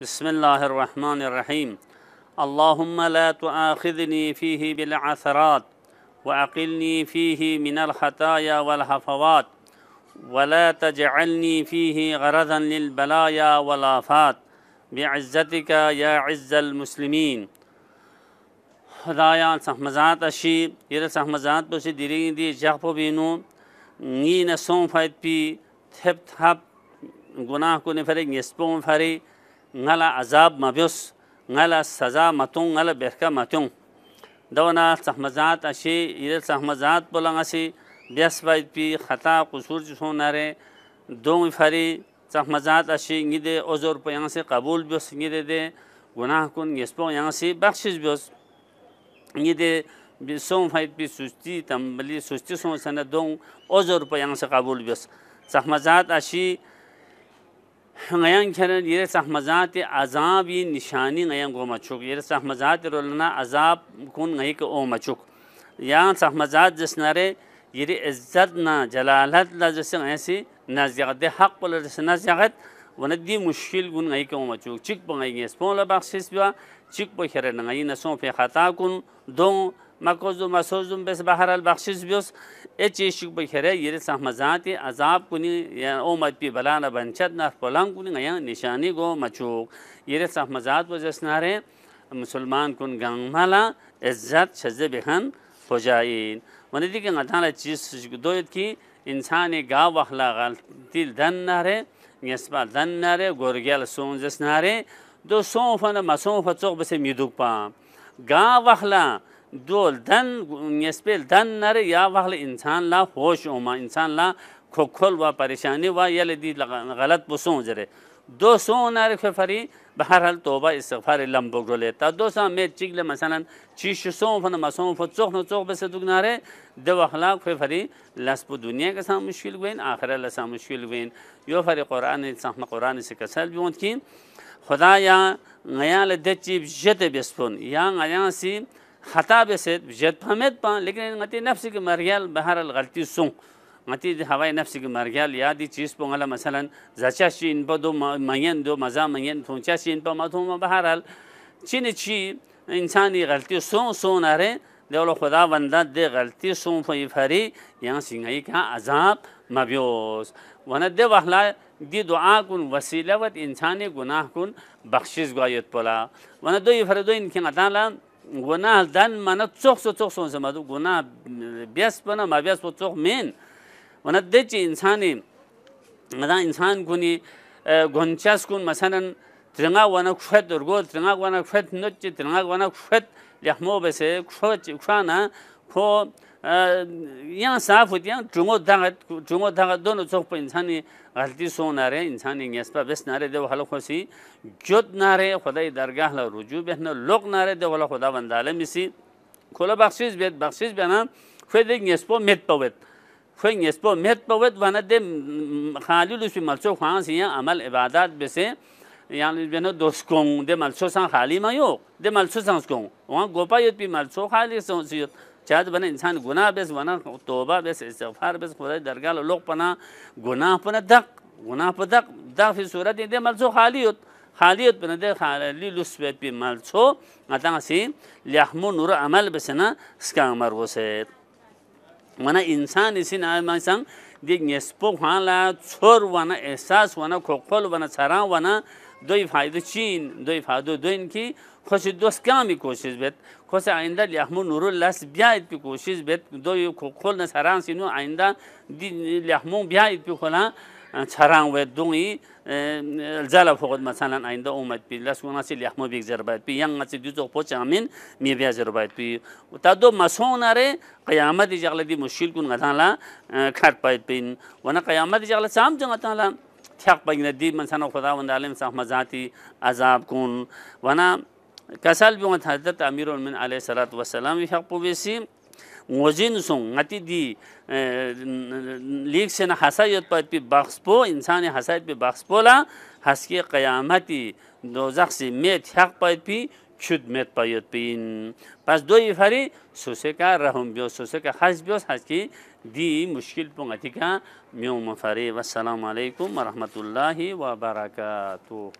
बिस्मिल्लाहिर्रहमानिर्रहीम। अल्लाहुम्मा ला तुआखिज़नी फ़ीही बिलअसरात व अक़िलनी फ़ीही मिनल ख़ताया वल हफ़वात वला तजअलनी फ़ीही गरज़न लिल बलाया वल आफ़ात बिइज़्ज़तिका या इज़्ज़ल मुस्लिमीन। खुदाया सहमज़ात अशी येरे सहमज़ात बसी दिरिंग दी जख़्पो बीनु नी न सों फ़ाइट पी थेप थाप गुनाह को निफरे न्यस्पों फरे ngala azab mabios ngala saza matong ngala berka matong dawana sahmazat ashi ire sahmazat bolang asi bias bait pi khata qusur sonare dong fari sahmazat ashi ngide ozor po yang se qabul bios ngide de gunah kun yespo yang se bakhshish bios ngide son fait pi susti tambali susti son sana dong ozor po yang se qabul bios sahmazat ashi ngayang keren yere sahmazat azab yi nishani ngayang go machuk yere sahmazat rolna azab kun ngayi ko o machuk ya sahmazat jisnare yere izzat na jalalat la jise ngaysi nazigat de haq pol nazigat wanadi mushkil gun ngayi ko machuk chik po ngayi spon la bakhsis biwa chik po keren ngayi na son fe khata kun don makozu masozum bes bahar al bakhsis bios e cheshik po khere yere sahmazat azab kuni ya o mat pi balana banchat na polang kuni ngaya nishani go machuk yere sahmazat wajasnare मुसलमान कुन गंगमाला इज्जत शज़े बेहन हो जाए वनदी के ngataala चीज दोयत की इंसान गाव वखला गलती दन नारे यस्पा दन नारे गोरगेल सोंजस नारे दो सोफन मसोफ चोक बसे मिदुपा गाव वखला दो दन यस्पेल दन नारे या वखला इंसान ला होश ओमा इंसान ला खोखोल व परेशानी व यलदी गलत बसों जरे दो सो नारे फरी बहरहाल तौबा इस्तिग़फ़ार लंबोगले ता दो सा में चिगले मसलन चीश सो फन मसों फ चोख न चोख बसे दुगनारे दो अखलाक फरी लस्प दुनिया के साथ मुश्किल वेन आखिरत ला सा मुश्किल वेन यो फरी कुरान सहम कुरान से कसल बियों की खुदा या नया ले दे चीब जत बेस्पोन या नया सी खता बेसे जत फहमत पा लेकिन गति नफ्स के मरियल बहरहाल गलती सो ngati hawai nafsi ki margyal yadi cheez pongala masalan zacha shin bodo mayen do maza mayen thoncha shin pa mathuma baharal chini chi insani galti son sonare देवलो खुदा बंदा दे गलती सों फरी यहाँ सिंगाई का अजाब मबियोस वना दे वहला दी दुआ कुन वसीलावत इंसानी गुनाह कुन बख्शिश गायत पला वना दो फर दो इनके अताला गुनाह दन मन चोख सो से मधु गुनाह बेस पना मबियस चोख मेन वना दे ची इंसानी मदा इंसान कुनी गुंचास कुन मसलन त्रिंगा वना खुद दुर्गो त्रिंगा वना खुद नोच त्रिंगा वना खुद यहमो बसे खुशाना खो यहाँ साफ होती है जुमो धागा दोनों चौक पर इंसानी गलती सो नारे इंसानी यस्पा बेस नारे देव हलो खुशी जोत नारे खुदाई दरगाह ला रुजू बहना लोग नारे देव हलो खुदा बंदाले मिसी खोला बख्शिश बेना खुद एक यस्पो मेट पवेत खुद यस्पो मेट पवेत वना दे खाली लुसी मलचो खान सिया अमल इबादत बेसे यानी बेनो दोस्कों दे मलचो सांग खाली मायो दे मलचो सांग कों वहाँ गोपा युद्ध भी मलचो खाली सोचियो चाहे बने इंसान गुनाह बेस वना तौबा बेस इस्तिग़फ़ार बेस खुदा दरगाह लोग पना गुनाह पना दक फिर सूरत दे मलचो खालियत पना दे खाली लुस्बेत भी मलचो अतः सी लियाहमो नूर अमल बेस ना इसका अमर वो से वना इंसान इसी नाम संग दिग यस्पो हाला छोर वना एहसास वना खोखोल वना सरा वना दो फायदे चीन दो फायदे दो इनकी खुशी दोस्त क्या भी कोशिश बेत खुशी आइंदा लियाहमो नूरुल लस ब्याह भी कोशिश बेत दो ये खोल न सरांग सिनो आइंदा लियाहमो ब्याह भी खोला सरांग वे दोंगी ज़ाला फ़ोकट मसालन आइंदा उम्मत भी लस वना से लियाहमो भी ज़रबात भी यंग से दूसरा पोच आमिन मियाँ ज़रबात भी तादो मसोनारे क़यामत इजागले दी मुश्किल कुन गताला खर पायत पिन वना क़यामत इजागले साम जंग गताला थक पगने दी मनसानो खुदा वंदालेम सहमज़ाती अजाब कुन वना कसल भी हज़रत अमीरुल मोमिनीन अलैहिस्सलातु वस्सलाम भी हक़ पुबेसी मोजिन सों ngati di लीक से न हसायत पर भी बख्शपो इंसान हसायत पे बख्शपोला हंसके क़यामती दोज़ख से में थक पर भी खुद में पायत पिन बस दो ही फरी सोसे का रहम बियो सोसे का हंस बियो हंसके दी मुश्किल पुंगती का म्यों मफरे वस्सलाम अलैकुम व रहमतुल्लाहि व बरकातुहू।